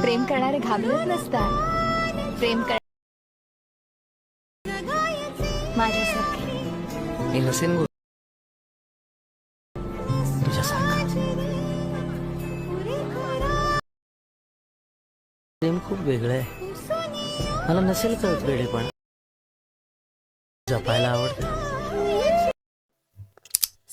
प्रेम करणारे घाबरत नसतात. प्रेम कर माझ्यासारखे. मी नसेन तुझ्यासारखा. प्रेम खूप वेगळं आहे. मला नसेल कळत वेडेपण. जपायला आवडतं.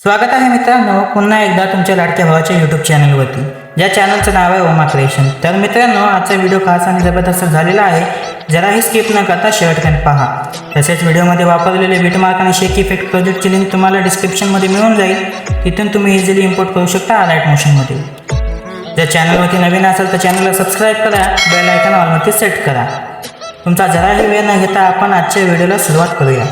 स्वागत आहे मित्रांनो पुन्हा एकदा तुमच्या लाडक्या भावाच्या यूट्यूब चॅनलवरती, ज्या चॅनलचं नाव आहे ओमा क्रिएशन. तर मित्रांनो आजचा व्हिडिओ खास आणि जबरदस्त झालेला आहे. जराही स्किप न करता शेवटपर्यंत पहा. तसेच व्हिडिओमध्ये वापरलेले बीटमार्क आणि शेक इफेक्ट प्रोजेक्टची लिंक तुम्हाला डिस्क्रिप्शनमध्ये मिळून जाईल. तिथून तुम्ही इझिली इम्पोर्ट करू शकता लाईट मोशनमध्ये. जर चॅनलवरती नवीन असेल तर चॅनलला सबस्क्राईब करा, बेल आयकॉन ऑलवरती सेट करा. तुमचा जराही वेळ न घेता आपण आजच्या व्हिडिओला सुरुवात करूया.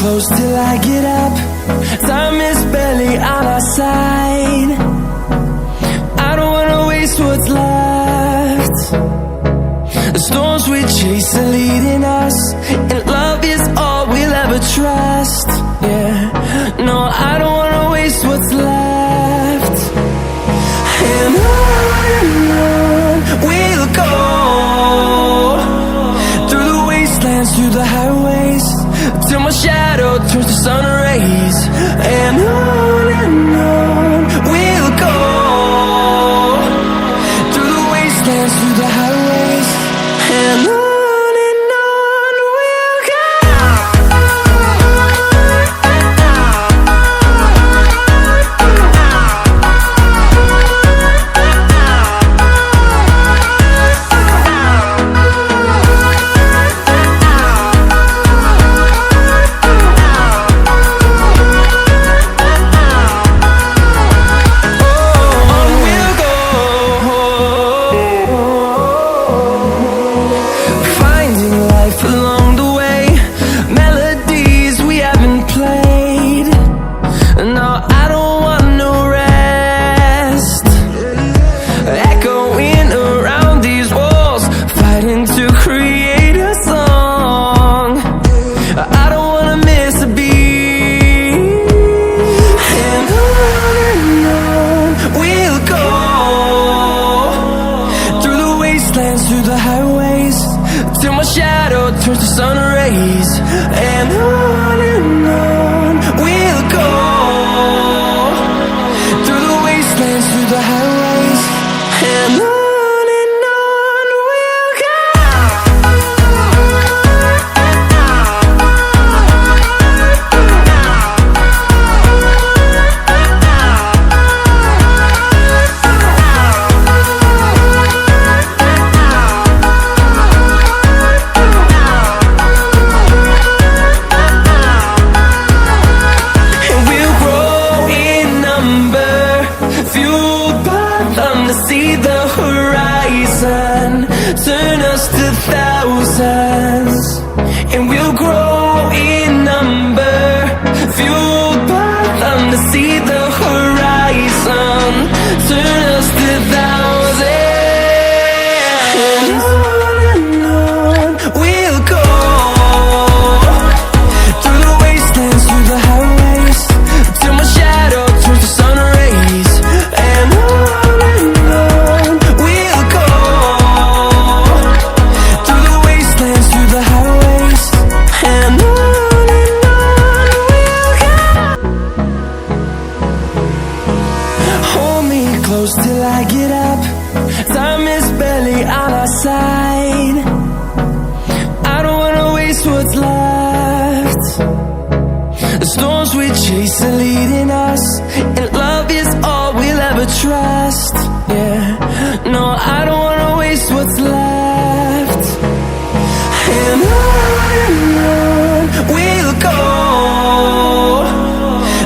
Close till I get up. Time is barely on our side. I don't wanna waste what's left. The storms we chase are leading us, and love is all we'll ever trust. Yeah, no, I don't wanna waste what's left. And on we'll go, through the wastelands, through the highways, till my shadow turns to sun rays. And on we'll go, through the wastelands, through the highways. And on we'll go. Through the highways, till my shadow turns to sun rays. And on we'll go, through the wastelands, through the highways. And on we'll go. See the horizon, turn us to thousands, and we'll grow in number, fueled by them to see the horizon, turn us to thousands. And on we'll go, through the wastelands, through the highways, till my shadow turns to sun rays. And close till I get up. Time is barely on our side. I don't wanna waste what's left. The storms we chase are leading us, and love is all we'll ever trust. Yeah, no, I don't wanna waste what's left. And on we'll go,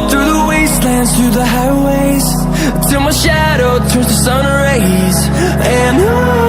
through the wastelands, through the highways, till my shadow turns to sun rays. And on